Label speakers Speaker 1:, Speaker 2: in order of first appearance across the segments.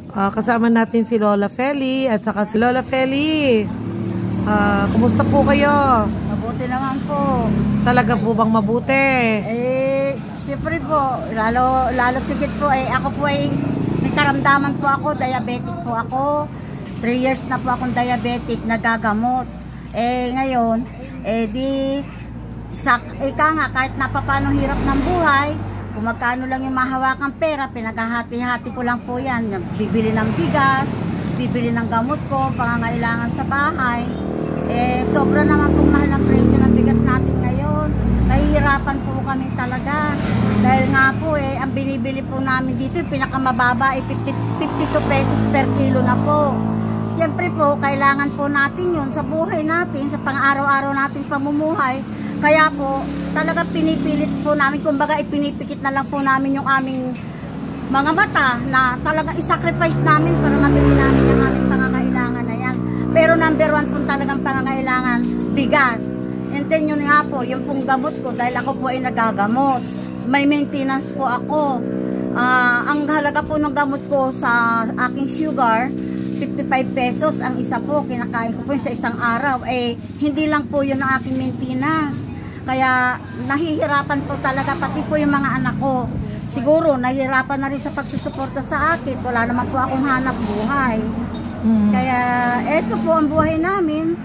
Speaker 1: Kasama natin si Lola Feli at saka si Lola Feli. Kumusta po kayo?
Speaker 2: Mabuti naman po.
Speaker 1: Talaga po bang mabuti?
Speaker 2: Siyempre po, lalo tigit po ako po ay may karamdaman po ako, diabetic po ako. 3 years na po akong diabetic, nagagamot. Ngayon, kahit napapano hirap ng buhay, kung magkano lang yung mahawakang pera, pinaghahati-hati ko lang po yan. Bibili ng bigas, bibili ng gamot ko, pangangailangan sa bahay. Sobra naman pong mahal ang presyo ng bigas natin ngayon. Nahihirapan po kami talaga. Dahil nga po ang binibili po namin dito, pinakamababa 52 pesos per kilo na po. Siyempre po, kailangan po natin yun sa buhay natin, sa pang-araw-araw natin pamumuhay. Kaya po, talaga pinipilit po namin, kumbaga ipinipikit na lang po namin yung aming mga mata na talaga isacrifice namin para mabili namin yung aming pangangailangan na yan. Pero number 1 po talagang pangangailangan, bigas. And then yun nga po, yung pong gamot ko, dahil ako po ay nagagamot. May maintenance po ako. Ang halaga po ng gamot ko sa aking sugar, 55 pesos ang isa po, kinakain ko po sa isang araw. Hindi lang po yun ang aking maintenance. Kaya nahihirapan po talaga, pati po yung mga anak ko. Siguro, nahihirapan na rin sa pagsusuporta sa akin. Wala naman po akong hanap buhay. Kaya, eto po ang buhay namin.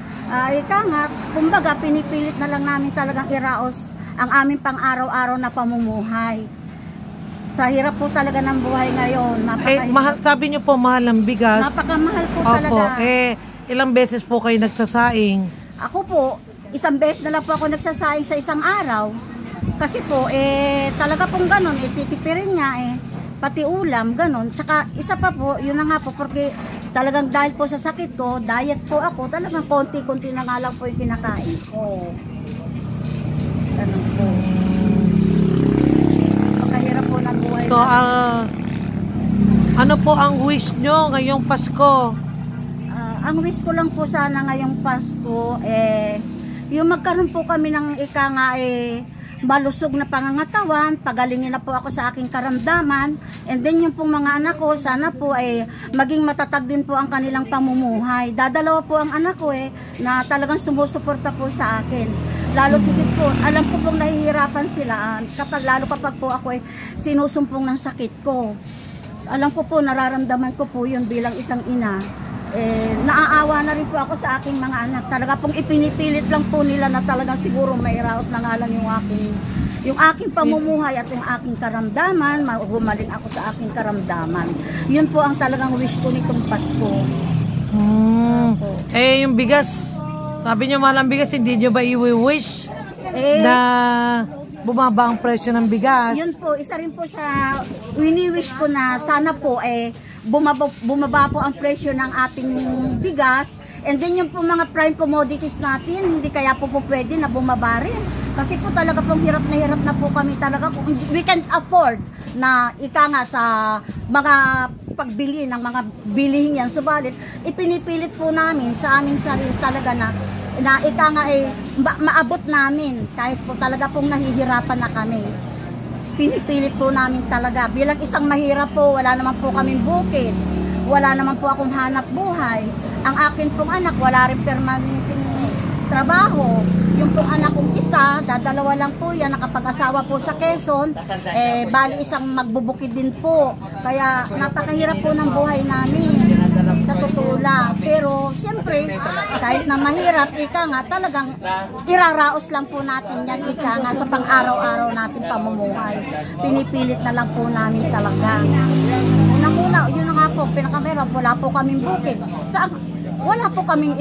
Speaker 2: Kumbaga, pinipilit na lang namin talagang iraos ang aming pang-araw-araw na pamumuhay. Sa hirap po talaga ng buhay ngayon.
Speaker 1: Sabi niyo po, mahal ang bigas.
Speaker 2: Napakamahal po talaga.
Speaker 1: Ilang beses po kayo nagsasaing?
Speaker 2: Ako po, isang beses na lang po ako nagsasaing sa isang araw. Kasi po, talaga pong ganon, titipirin niya pati ulam, ganon. Tsaka isa pa po, yun na nga po, porque talagang dahil po sa sakit ko, diet po ako, talagang konti-konti na nga lang po yung kinakain ko. Ganon po. Pakahirap po ng buhay.
Speaker 1: So, ano po ang wish nyo ngayong Pasko?
Speaker 2: Ang wish ko lang po sana ngayong Pasko, yung magkaroon po kami ng malusog na pangangatawan, pagalingin na po ako sa aking karamdaman, and then yung pong mga anak ko, sana po maging matatag din po ang kanilang pamumuhay. Dadalawa po ang anak ko na talagang sumusuporta po sa akin. Lalo tigit po, alam ko pong nahihirapan sila lalo kapag po ako sinusumpong ng sakit ko. Alam ko po, nararamdaman ko po yun bilang isang ina. Naaawa na rin po ako sa aking mga anak. Talaga pong ipinipilit lang po nila na talagang siguro may raos na nga lang yung aking pamumuhay at yung aking karamdaman, gumaling ako sa aking karamdaman. Yun po ang talagang wish ko nitong Pasko.
Speaker 1: Yung bigas, sabi nyo mahal ang bigas, hindi nyo ba i-wish na bumaba ang presyo ng bigas?
Speaker 2: Yun po, isa rin po sa wini-wish ko na sana po bumaba po ang presyo ng ating bigas, and then yung po mga prime commodities natin, hindi kaya po pwede na bumaba rin. Kasi po talaga pong hirap na po kami talaga. We can afford na sa mga pagbili ng mga bilihin yan. Subalit, ipinipilit po namin sa aming sarili talaga na maabot namin kahit po talaga pong nahihirapan na kami. Pinipilit po namin talaga. Bilang isang mahirap po, wala naman po kaming bukid. Wala naman po akong hanap buhay. Ang akin pong anak, wala rin permanenteng trabaho. Yung pong anak kong isa, dadalawa lang po yan, nakapag-asawa po sa Quezon. Bali isang magbubukid din po. Kaya napakahirap po ng buhay namin. Sa totoo lang. Pero siyempre, kahit na mahirap, talagang iraraos lang po natin yan sa pang-araw-araw natin pamumuhay. Pinipilit na lang po namin talaga. Unang-una, yun na nga po, pinakamahirap, wala po kaming bukid. Wala po kaming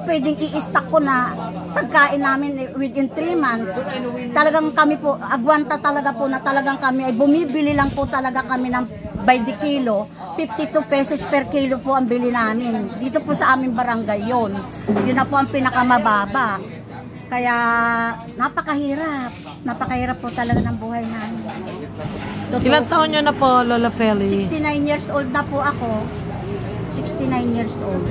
Speaker 2: pwedeng i-stock ko na pagkain namin within 3 months. Talagang kami po, agwanta talaga po na talagang kami ay bumibili lang po talaga kami ng by the kilo. 52 pesos per kilo po ang bili namin. Dito po sa aming barangay yun. Yun na po ang pinakamababa. Kaya napakahirap. Napakahirap po talaga ng buhay namin.
Speaker 1: Ilang taon nyo na po, Lola Feli?
Speaker 2: 69 years old na po ako. 69 years old.